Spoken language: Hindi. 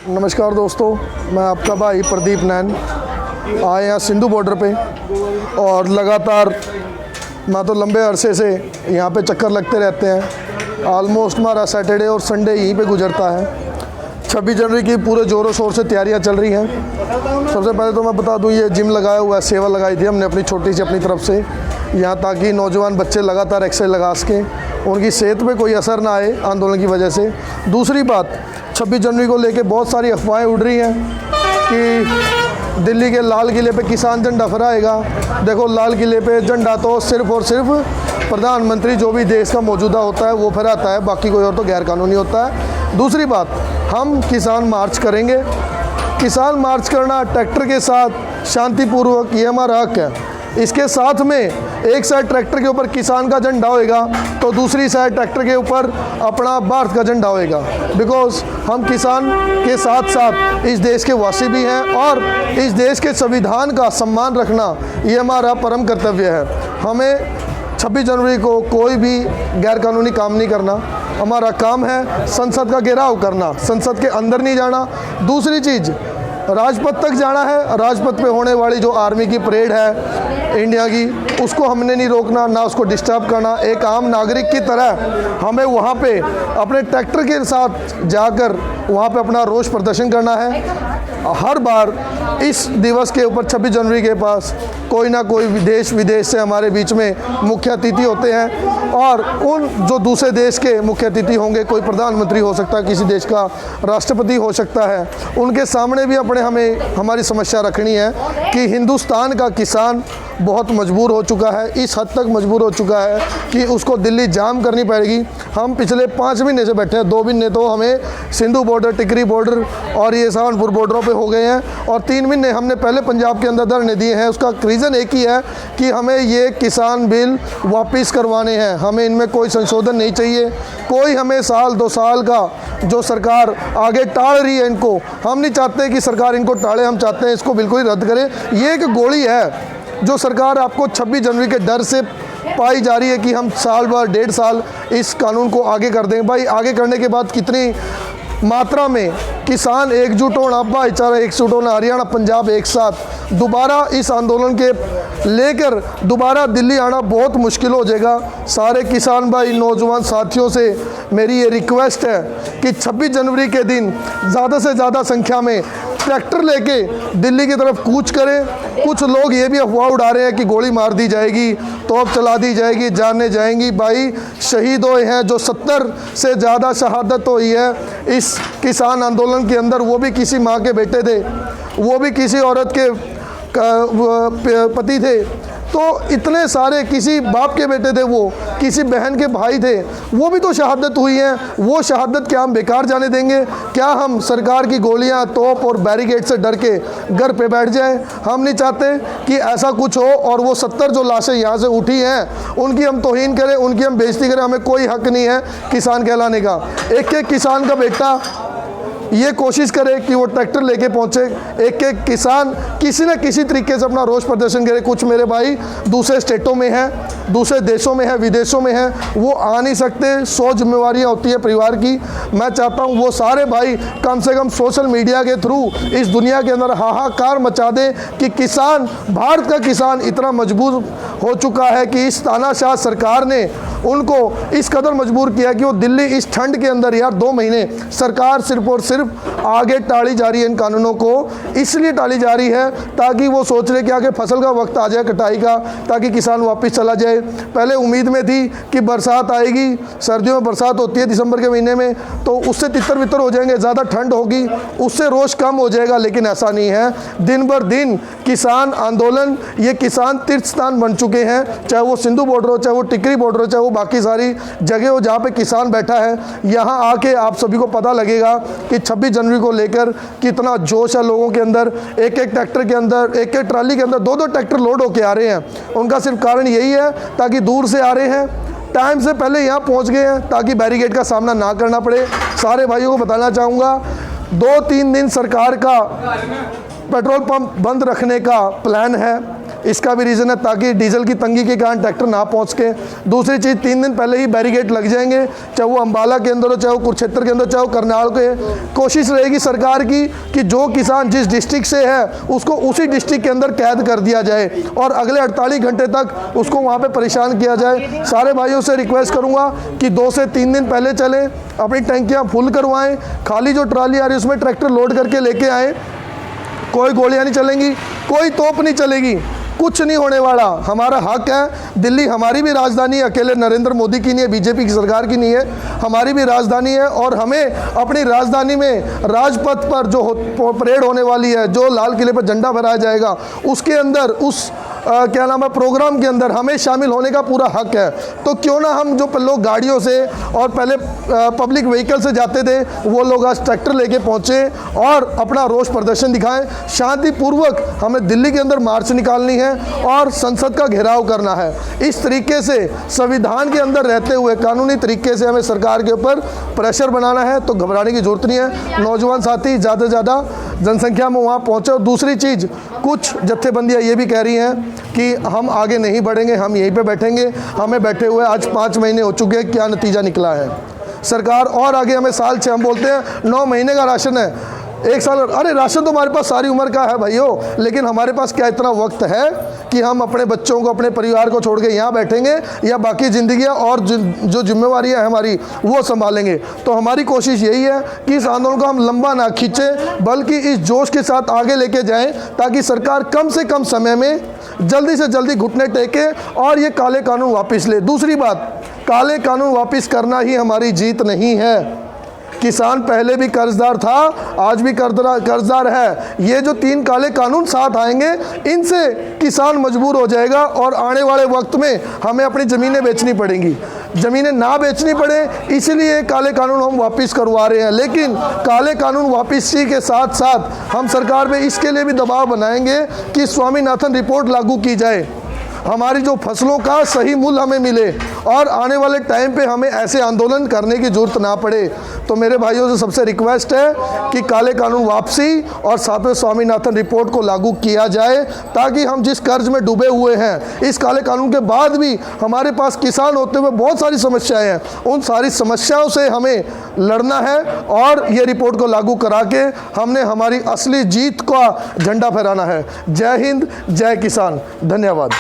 नमस्कार दोस्तों, मैं आपका भाई प्रदीप नैन आए यहाँ सिंधु बॉर्डर पे और लगातार मैं तो लंबे अरसे से यहाँ पे चक्कर लगते रहते हैं। ऑलमोस्ट हमारा सैटरडे और संडे यहीं पे गुजरता है। 26 जनवरी की पूरे ज़ोरों शोर से तैयारियाँ चल रही हैं। सबसे पहले तो मैं बता दूँ, ये जिम लगाया हुआ है, सेवा लगाई थी हमने अपनी छोटी सी अपनी तरफ से यहाँ, ताकि नौजवान बच्चे लगातार एक्सरसाइज लगा सकें, उनकी सेहत पे कोई असर ना आए आंदोलन की वजह से। दूसरी बात, 26 जनवरी को लेके बहुत सारी अफवाहें उड़ रही हैं कि दिल्ली के लाल किले पे किसान झंडा फहराएगा। देखो, लाल किले पे झंडा तो सिर्फ़ और सिर्फ प्रधानमंत्री जो भी देश का मौजूदा होता है वो फहराता है, बाकी कोई और तो गैर कानूनी होता है। दूसरी बात, हम किसान मार्च करेंगे। किसान मार्च करना ट्रैक्टर के साथ शांतिपूर्वक, ये हमारा हक है। इसके साथ में एक साइड ट्रैक्टर के ऊपर किसान का झंडा होएगा तो दूसरी साइड ट्रैक्टर के ऊपर अपना भारत का झंडा होएगा। बिकॉज हम किसान के साथ साथ इस देश के वासी भी हैं और इस देश के संविधान का सम्मान रखना ये हमारा परम कर्तव्य है। हमें 26 जनवरी को कोई भी गैरकानूनी काम नहीं करना। हमारा काम है संसद का घेराव करना, संसद के अंदर नहीं जाना। दूसरी चीज़, राजपथ तक जाना है। राजपथ पे होने वाली जो आर्मी की परेड है इंडिया की, उसको हमने नहीं रोकना, ना उसको डिस्टर्ब करना। एक आम नागरिक की तरह हमें वहाँ पे अपने ट्रैक्टर के साथ जाकर वहाँ पे अपना रोष प्रदर्शन करना है। हर बार इस दिवस के ऊपर 26 जनवरी के पास कोई ना कोई देश विदेश से हमारे बीच में मुख्य अतिथि होते हैं और उन जो दूसरे देश के मुख्य अतिथि होंगे, कोई प्रधानमंत्री हो सकता है, किसी देश का राष्ट्रपति हो सकता है, उनके सामने भी हमें हमारी समस्या रखनी है कि हिंदुस्तान का किसान बहुत मजबूर हो चुका है, इस हद तक मजबूर हो चुका है कि उसको दिल्ली जाम करनी पड़ेगी। हम पिछले 5 महीने से बैठे हैं, 2 महीने तो हमें सिंधु बॉर्डर, टिकरी बॉर्डर और ये सहारनपुर बॉर्डरों पे हो गए हैं और 3 महीने हमने पहले पंजाब के अंदर धरने दिए हैं। उसका रीज़न एक ही है कि हमें ये किसान बिल वापस करवाने हैं। हमें इनमें कोई संशोधन नहीं चाहिए। कोई हमें साल 2 साल का जो सरकार आगे टाल रही है, इनको हम नहीं चाहते कि सरकार इनको टाले, हम चाहते हैं इसको बिल्कुल ही रद्द करें। ये एक गोली है जो सरकार आपको 26 जनवरी के डर से पाई जा रही है कि हम साल भर 1.5 साल इस कानून को आगे कर देंगे। भाई, आगे करने के बाद कितनी मात्रा में किसान एकजुट होना, भाईचारा एकजुट होना, हरियाणा पंजाब एक साथ दोबारा इस आंदोलन के लेकर दोबारा दिल्ली आना बहुत मुश्किल हो जाएगा। सारे किसान भाई, नौजवान साथियों से मेरी ये रिक्वेस्ट है कि 26 जनवरी के दिन ज़्यादा से ज़्यादा संख्या में ट्रैक्टर लेके दिल्ली की तरफ कूच करें। कुछ लोग ये भी अफवाह उड़ा रहे हैं कि गोली मार दी जाएगी, तोप चला दी जाएगी, जाने जाएंगी। भाई, शहीद हुए हैं जो 70 से ज़्यादा शहादत हुई है इस किसान आंदोलन के अंदर, वो भी किसी माँ के बेटे थे, वो भी किसी औरत के पति थे। तो इतने सारे, किसी बाप के बेटे थे, वो किसी बहन के भाई थे, वो भी तो शहादत हुई हैं। वो शहादत क्या हम बेकार जाने देंगे? क्या हम सरकार की गोलियां, तोप और बैरिकेड से डर के घर पे बैठ जाएं? हम नहीं चाहते कि ऐसा कुछ हो और वो 70 जो लाशें यहाँ से उठी हैं उनकी हम तौहीन करें, उनकी हम बेइज्जती करें। हमें कोई हक नहीं है किसान कहलाने का। एक एक किसान का बेटा ये कोशिश करे कि वो ट्रैक्टर लेके पहुंचे। एक एक किसान किसी न किसी तरीके से अपना रोष प्रदर्शन करे। कुछ मेरे भाई दूसरे स्टेटों में हैं, दूसरे देशों में हैं, विदेशों में हैं, वो आ नहीं सकते। 100 जिम्मेवारियाँ होती है परिवार की। मैं चाहता हूँ वो सारे भाई कम से कम सोशल मीडिया के थ्रू इस दुनिया के अंदर हाहाकार मचा दें कि किसान, भारत का किसान इतना मजबूर हो चुका है कि इस तानाशाह सरकार ने उनको इस कदर मजबूर किया कि वो दिल्ली इस ठंड के अंदर, यार 2 महीने सरकार सिर्फ और सिर्फ आगे टाली जा रही है। इन कानूनों को इसलिए टाली जा रही है ताकि वो सोच रहे कि आगे फसल का वक्त आ जाए कटाई का, ताकि किसान वापस चला जाए। पहले उम्मीद में थी कि बरसात आएगी, सर्दियों में बरसात होती है दिसंबर के महीने में, तो उससे तितर बितर हो जाएंगे, ज़्यादा ठंड होगी, उससे रोष कम हो जाएगा। लेकिन ऐसा नहीं है। दिन बर दिन किसान आंदोलन, ये किसान तीर्थ स्थान बन चुके हैं। चाहे वो सिंधु बॉर्डर हो, चाहे वो टिकरी बॉर्डर हो, चाहे वो बाकी सारी जगह हो जहाँ पे किसान बैठा है, यहाँ आके आप सभी को पता लगेगा कि 26 जनवरी को लेकर कितना जोश है लोगों के अंदर। एक एक ट्रैक्टर के अंदर, एक एक ट्राली के अंदर 2-2 ट्रैक्टर लोड होके आ रहे हैं। उनका सिर्फ कारण यही है ताकि दूर से आ रहे हैं, टाइम से पहले यहाँ पहुँच गए हैं ताकि बैरिकेड का सामना ना करना पड़े। सारे भाइयों को बताना चाहूँगा, 2-3 दिन सरकार का पेट्रोल पंप बंद रखने का प्लान है। इसका भी रीज़न है ताकि डीजल की तंगी के कारण ट्रैक्टर ना पहुंच के। दूसरी चीज़ 3 दिन पहले ही बैरिकेड लग जाएंगे, चाहे वो अम्बाला के अंदर हो, चाहे वो कुरुक्षेत्र के अंदर, चाहे वो करनाल के। कोशिश रहेगी सरकार की कि जो किसान जिस डिस्ट्रिक्ट से है उसको उसी डिस्ट्रिक्ट के अंदर कैद कर दिया जाए और अगले 48 घंटे तक उसको वहाँ पर परेशान किया जाए। सारे भाइयों से रिक्वेस्ट करूँगा कि 2 से 3 दिन पहले चलें, अपनी टंकियाँ फुल करवाएं, खाली जो ट्राली आ रही है उसमें ट्रैक्टर लोड करके लेके आएँ। कोई गोलियां नहीं चलेंगी, कोई तोप नहीं चलेगी, कुछ नहीं होने वाला। हमारा हक है, दिल्ली हमारी भी राजधानी है, अकेले नरेंद्र मोदी की नहीं है, बीजेपी की सरकार की नहीं है, हमारी भी राजधानी है। और हमें अपनी राजधानी में राजपथ पर जो परेड होने वाली है, जो लाल किले पर झंडा फहराया जाएगा, उसके अंदर उस क्या नाम है प्रोग्राम के अंदर हमें शामिल होने का पूरा हक है। तो क्यों ना हम जो लोग गाड़ियों से और पहले पब्लिक व्हीकल से जाते थे वो लोग आज ट्रैक्टर लेके पहुँचे और अपना रोष प्रदर्शन दिखाएं। शांतिपूर्वक हमें दिल्ली के अंदर मार्च निकालनी है और संसद का घेराव करना है। इस तरीके से संविधान के अंदर रहते हुए कानूनी तरीके से हमें सरकार के ऊपर प्रेशर बनाना है। तो घबराने की जरूरत नहीं है, नौजवान साथी ज़्यादा से ज़्यादा जनसंख्या में वहाँ पहुँचे। और दूसरी चीज़, कुछ जत्थेबंदियाँ ये भी कह रही हैं कि हम आगे नहीं बढ़ेंगे, हम यहीं पे बैठेंगे। हमें बैठे हुए आज 5 महीने हो चुके हैं, क्या नतीजा निकला है? सरकार और आगे हमें साल 6, हम बोलते हैं 9 महीने का राशन है, 1 साल। अरे राशन तो हमारे पास सारी उम्र का है भाइयों, लेकिन हमारे पास क्या इतना वक्त है कि हम अपने बच्चों को, अपने परिवार को छोड़ के यहाँ बैठेंगे या बाकी ज़िंदगियाँ और जो जिम्मेवारियाँ हैं हमारी वो संभालेंगे? तो हमारी कोशिश यही है कि इस आंदोलन को हम लंबा ना खींचें, बल्कि इस जोश के साथ आगे लेके जाएं ताकि सरकार कम से कम समय में जल्दी से जल्दी घुटने टेके और ये काले कानून वापस ले। दूसरी बात, काले कानून वापस करना ही हमारी जीत नहीं है। किसान पहले भी कर्जदार था, आज भी कर्जदार है। ये जो 3 काले कानून साथ आएंगे, इनसे किसान मजबूर हो जाएगा और आने वाले वक्त में हमें अपनी ज़मीनें बेचनी पड़ेंगी। ज़मीनें ना बेचनी पड़े इसलिए काले कानून हम वापस करवा रहे हैं। लेकिन काले कानून वापसी के साथ साथ हम सरकार पे इसके लिए भी दबाव बनाएंगे कि स्वामीनाथन रिपोर्ट लागू की जाए, हमारी जो फसलों का सही मूल्य हमें मिले और आने वाले टाइम पे हमें ऐसे आंदोलन करने की ज़रूरत ना पड़े। तो मेरे भाइयों से सबसे रिक्वेस्ट है कि काले कानून वापसी और साथ में स्वामीनाथन रिपोर्ट को लागू किया जाए ताकि हम जिस कर्ज में डूबे हुए हैं, इस काले कानून के बाद भी हमारे पास किसान होते हुए बहुत सारी समस्याएं हैं, उन सारी समस्याओं से हमें लड़ना है और ये रिपोर्ट को लागू करा के हमने हमारी असली जीत का झंडा फहराना है। जय हिंद, जय किसान, धन्यवाद।